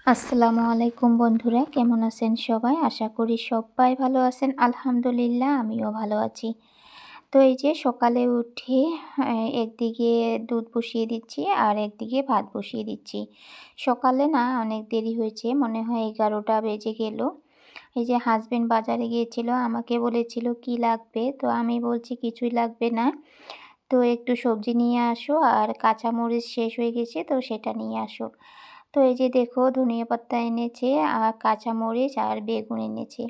আসসালামু আলাইকুম বন্ধুরা, কেমন আছেন সবাই? আশা করি সবাই ভালো আছেন। আলহামদুলিল্লাহ আমিও ভালো আছি। তো এই যে সকালে উঠে একদিকে দুধ বসিয়ে দিচ্ছি আর একদিকে ভাত বসিয়ে দিচ্ছি। সকালে না অনেক দেরি হয়েছে, মনে হয় 11টা বেজে গেল। এই যে হাসব্যান্ড বাজারে গিয়েছিল, আমাকে বলেছিল কি লাগবে? তো আমি বলছি কিছুই লাগবে না। তো একটু সবজি নিয়ে আসো আর কাঁচামরিচ শেষ হয়ে গেছে তো সেটা নিয়ে আসো। তো এই যে দেখো ধনিয়া পাতা এনেছে আর কাঁচামরিচ আর বেগুন এনেছে।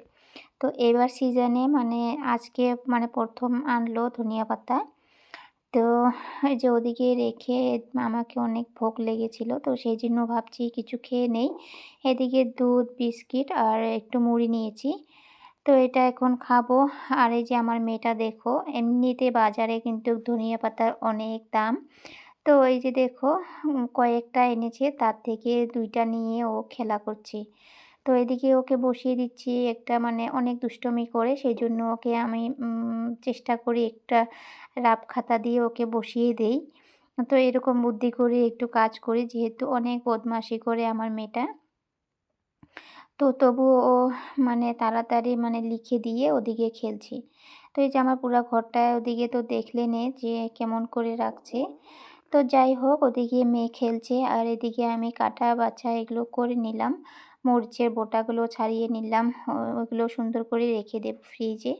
তো এবার সিজনে মানে আজকে মানে ১ম আনলো ধনিয়া পাতা। তো এই যে ওদিকে রেখে আমাকে অনেক ভোক লেগেছিল। তো সেইজন্য ভাবছি কিছু খেয়ে নেই। এদিকে দুধ, বিস্কিট আর একটু মুড়ি নিয়েছি। তো এটা এখন খাবো। আর এই যে আমার মেয়েটা দেখো, এমনিতে বাজারে কিন্তু ধনিয়া পাতার অনেক দাম। তো এই যে দেখো কয়েকটা এনেছে, তার থেকে ২ টা নিয়ে ও খেলা করছে। তো এদিকে ওকে বসিয়ে দিচ্ছি একটা, মানে অনেক দুষ্টুমি করে, সেজন্য ওকে আমি চেষ্টা করি একটা রাফ খাতা দিয়ে ওকে বসিয়ে দেই। তো এরকম বুদ্ধি করে একটু কাজ করি, যেহেতু অনেক বদমাশি করে আমার মেয়েটা। তো তবুও ও মানে তাড়াতাড়ি মানে লিখে দিয়ে ওদিকে খেলছে। তো এই যে আমার পুরা ঘরটা ওদিকে তো দেখলেনে যে কেমন করে রাখছে। তো যাই হোক, ওদিকে মেয়ে খেলছে আর এদিকে আমি কাটা বাছা এগুলো করে নিলাম। মরিচের বোটাগুলো ছাড়িয়ে নিলাম। ওগুলো সুন্দর করে রেখে দেব ফ্রিজে।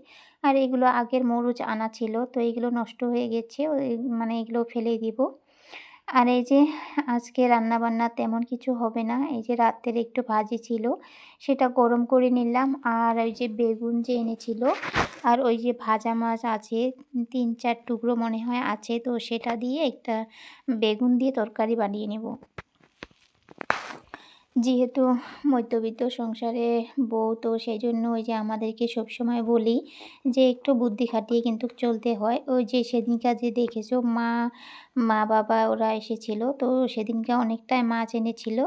আর এগুলো আগের মরিচ আনা ছিল, তো এগুলো নষ্ট হয়ে গেছে। মানে এগুলো ফেলে দিব। আর এই যে আজকে রান্নাবান্না তেমন কিছু হবে না। এই যে রাত্রের একটু ভাজি ছিল, সেটা গরম করে নিলাম। আর ওই যে বেগুন যে এনেছিল আর ওই যে ভাজা মাছ আছে ৩-৪ টুকরো মনে হয় আছে, তো সেটা দিয়ে একটা বেগুন দিয়ে তরকারি বানিয়ে নেব। যেহেতু মধ্যবিত্ত সংসারে বউ, তো সেইজন্য ওই যে আমাদেরকে সবসময় বলি যে একটু বুদ্ধি খাটিয়ে কিন্তু চলতে হয়। ওই যে সেদিনকার যে দেখেছো মা-বাবা ওরা এসেছিল, তো সেদিনকে অনেকটাই মাছ এনেছিল।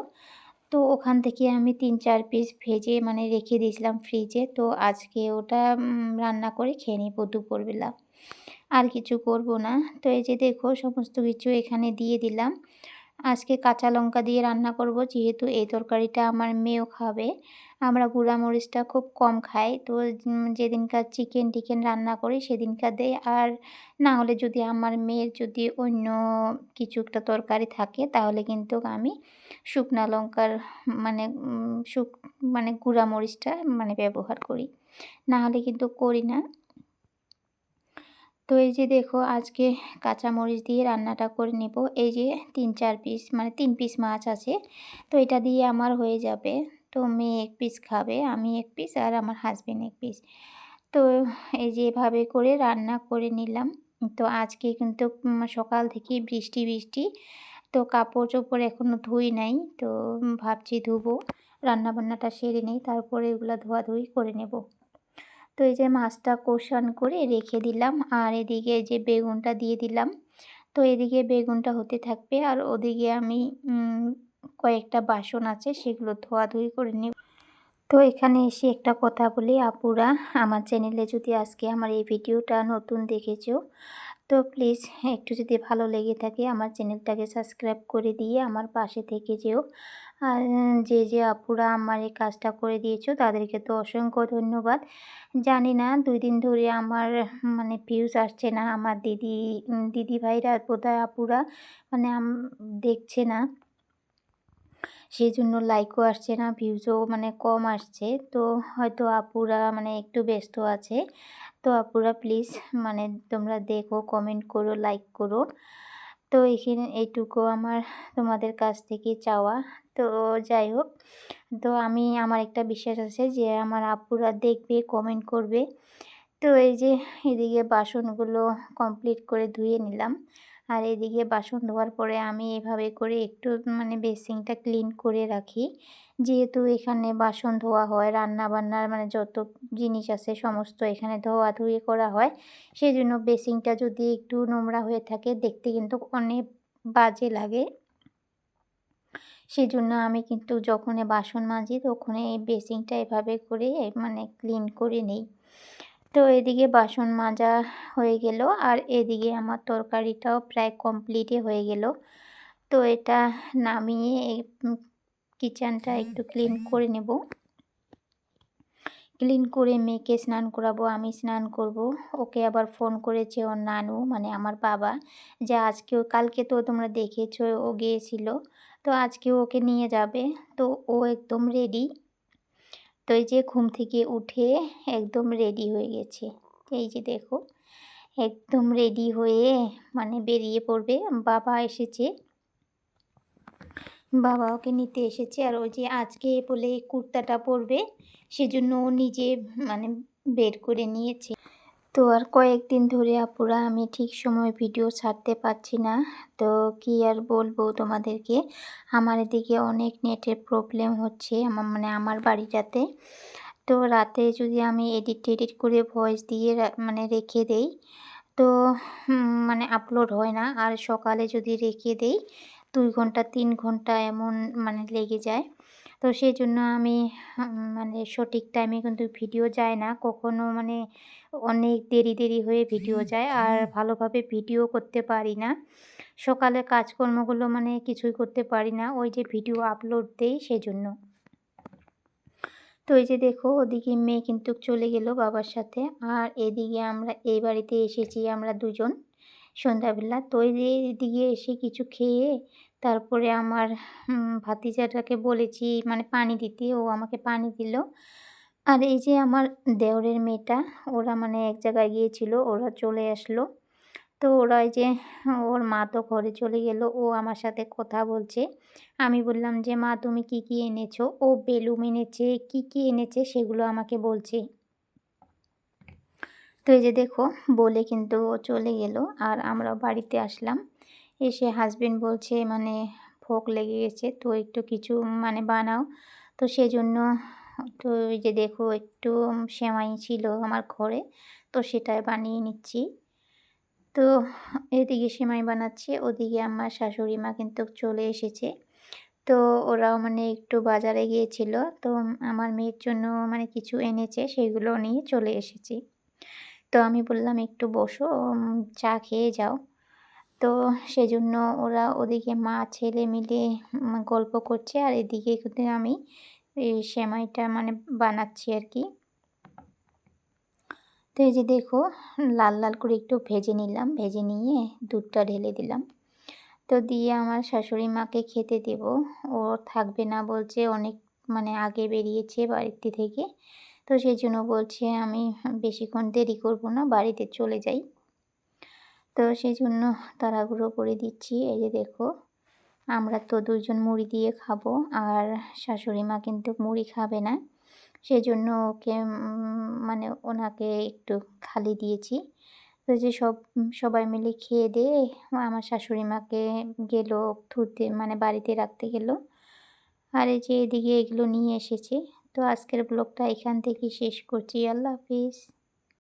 তো ওখান থেকে আমি ৩-৪ পিস ভেজে মানে রেখে দিয়েছিলাম ফ্রিজে। তো আজকে ওটা রান্না করে খেয়ে নিব দুপুরবেলা। আর কিছু করব না। তো এই যে দেখো সমস্ত কিছু এখানে দিয়ে দিলাম। আজকে কাঁচা লঙ্কা দিয়ে রান্না করব, যেহেতু এই তরকারিটা আমার মেয়েও খাবে। আমরা গুঁড়া মরিচটা খুব কম খাই। তো যেদিনকার চিকেন-টিকেন রান্না করি সেদিনকার দেই। আর না হলে যদি আমার মেয়ের যদি অন্য কিছু একটা তরকারি থাকে, তাহলে কিন্তু আমি শুকনা লঙ্কার মানে মানে গুঁড়া মরিচটা মানে ব্যবহার করি। না হলে কিন্তু করি না। তো এই যে দেখো আজকে কাঁচামরিচ দিয়ে রান্নাটা করে নেব। এই যে ৩-৪ পিস মানে ৩ পিস মাছ আছে। তো এটা দিয়ে আমার হয়ে যাবে। তো মেয়ে ১ পিস খাবে, আমি ১ পিস আর আমার হাসব্যান্ড ১ পিস। তো এই যে এভাবে করে রান্না করে নিলাম। তো আজকে কিন্তু সকাল থেকেই বৃষ্টি। তো কাপড়-চোপড় এখনো ধুই নাই। তো ভাবছি ধুবো। রান্নাবান্নাটা সেরে নেই, তারপরে এগুলা ধোয়াধুয়ি করে নেব। তো এই যে মাছটা কষান করে রেখে দিলাম আর এদিকে এই যে বেগুনটা দিয়ে দিলাম। তো এদিকে বেগুনটা হতে থাকবে আর ওদিকে আমি কয়েকটা বাসন আছে সেগুলো ধোয়াধুয়ি করে নেব। তো এখানে এসে একটা কথা বলি আপুরা, আমার চ্যানেলে যদি আজকে আমার এই ভিডিওটা নতুন দেখেছো, তো প্লিজ একটু যদি ভালো লেগে থাকে আমার চ্যানেলটাকে সাবস্ক্রাইব করে দিয়ে আমার পাশে থেকে যেও। আর যে আপুরা আমার এই কাজটা করে দিয়েছো তাদেরকে তো অসংখ্য ধন্যবাদ। জানি না ২ দিন ধরে আমার মানে ভিউজ আসছে না। আমার দিদিভাইরা বোধহয় আপুরা মানে দেখছে না। সেজন্য লাইকও আসছে না, ভিউজও মানে কম আসছে। তো হয়তো আপুরা মানে একটু ব্যস্ত আছে। তো আপুরা প্লিজ মানে তোমরা দেখো, কমেন্ট করো, লাইক করো। তো এইটুকু আমার তোমাদের কাছ থেকে চাওয়া। তো যাই হোক, তো আমার একটা বিশ্বাস আছে যে আমার আপুরা দেখবে, কমেন্ট করবে। তো এই যে এদিকে বাসনগুলো কমপ্লিট করে ধুয়ে নিলাম। আর এদিকে বাসন ধোয়ার পরে আমি এভাবে করে একটু মানে বেসিনটা ক্লিন করে রাখি। যেহেতু এখানে বাসন ধোয়া হয়, রান্নাবান্নার মানে যত জিনিস আছে সমস্ত এখানে ধোয়াধুয়ি করা হয়। সেজন্য বেসিনটা যদি একটু নোংরা হয়ে থাকে দেখতে কিন্তু অনেক বাজে লাগে। সেজন্য আমি কিন্তু যখনই বাসন মাজি তখনই এই বেসিনটা এভাবে করে মানে ক্লিন করে নেই। তো এদিকে বাসন মাজা হয়ে গেল আর এদিকে আমার তরকারিটাও প্রায় কমপ্লিটই হয়ে গেল। তো এটা নামিয়ে কিচেনটা একটু ক্লিন করে নেব। ক্লিন করে মেয়েকে স্নান করাবো, আমি স্নান করব। ওকে আবার ফোন করেছে ওর নানু মানে আমার বাবা, যে আজকেও, কালকে তো তোমরা দেখেছো ও গিয়েছিল, তো আজকেও ওকে নিয়ে যাবে। তো ও একদম রেডি। তো এই যে ঘুম থেকে উঠে একদম রেডি হয়ে গেছে। এই যে দেখো, একদম রেডি হয়ে মানে বেরিয়ে পড়বে। বাবা এসেছে, বাবা ওকে নিতে এসেছে। আর ওই যে আজকে বলে কুর্তাটা পরবে, সেজন্য ও নিজে মানে বের করে নিয়েছে। তো আর কয়েকদিন ধরে আপুরা আমি ঠিক সময় ভিডিও ছাড়তে পারছি না। তো কি আর বলবো তোমাদেরকে, আমার এদিকে অনেক নেটের প্রবলেম হচ্ছে আমার মানে আমার বাড়িটাতে। তো রাতে যদি আমি এডিট করে ভয়েস দিয়ে মানে রেখে দেই, তো মানে আপলোড হয় না। আর সকালে যদি রেখে দেই 2 ঘন্টা 3 ঘন্টা এমন মানে লেগে যায়। তো সেজন্য আমি মানে সঠিক টাইমে কিন্তু ভিডিও যায় না কখনো, মানে অনেক দেরি হয়ে ভিডিও যায়। আর ভালোভাবে ভিডিও করতে পারি না। সকালে কাজকর্মগুলো মানে কিছুই করতে পারি না, ওই যে ভিডিও আপলোড দেই সেজন্য। তো এই যে দেখো, ওদিকে মেয়ে কিন্তু চলে গেল বাবার সাথে। আর এদিকে আমরা এই বাড়িতে এসেছি আমরা দুজন সন্ধ্যাবেলা। তো এই যে এদিকে এসে কিছু খেয়ে তারপরে আমার ভাতিজাটাকে বলেছি মানে পানি দিতে, ও আমাকে পানি দিল। আর এই যে আমার দেওরের মেয়েটা, ওরা মানে এক জায়গায় গিয়েছিল, ওরা চলে আসলো। তো ওরা এই যে ওর মা তো ঘরে চলে গেল, ও আমার সাথে কথা বলছে। আমি বললাম যে, "মা তুমি কি এনেছো?" ও বেলুন এনেছে, কি এনেছে সেগুলো আমাকে বলছে। তো এই যে দেখো, বলে কিন্তু ও চলে গেল। আর আমরা বাড়িতে আসলাম। এসে হাসব্যান্ড বলছে মানে ভোক লেগে গেছে, তো একটু কিছু মানে বানাও। তো সেজন্য তো এই যে দেখো, একটু সেমাই ছিল আমার ঘরে, তো সেটাই বানিয়ে নিচ্ছি। তো এদিকে সেমাই বানাচ্ছি, ওদিকে আমার শাশুড়ি মা কিন্তু চলে এসেছে। তো ওরাও মানে একটু বাজারে গিয়েছিল। তো আমার মেয়ের জন্য মানে কিছু এনেছে, সেগুলো নিয়ে চলে এসেছি। তো আমি বললাম, "একটু বসো, চা খেয়ে যাও।" তো সেজন্য ওরা ওদিকে মা ছেলে মিলে গল্প করছে। আর এদিকে কিন্তু আমি এই সেমাইটা মানে বানাচ্ছি আরকি। তো এই যে দেখো, লাল করে একটু ভেজে নিলাম। ভেজে নিয়ে দুধটা ঢেলে দিলাম। তো দিয়ে আমার শাশুড়ি মাকে খেতে দেব। ও থাকবে না বলছে, অনেক মানে আগে বেরিয়েছে বাড়িতে থেকে। তো সেজন্য বলছে, "আমি বেশিক্ষণ দেরি করব না, বাড়িতে চলে যাই।" তো সেজন্য তাড়াহুড়ো করে দিচ্ছি। এই যে দেখো, আমরা তো 2 জন মুড়ি দিয়ে খাবো। আর শাশুড়ি মা কিন্তু মুড়ি খাবে না। সেজন্য ওকে মানে ওনাকে একটু খালি দিয়েছি। তো যে সবাই মিলে খেয়ে-দেয়ে আমার শাশুড়ি মাকে গেল ধুতে মানে বাড়িতে রাখতে গেল। আর এই যে এদিকে এগুলো নিয়ে এসেছি। তো আজকের ব্লগটা এখান থেকেই শেষ করছি। আল্লাহ হাফিজ।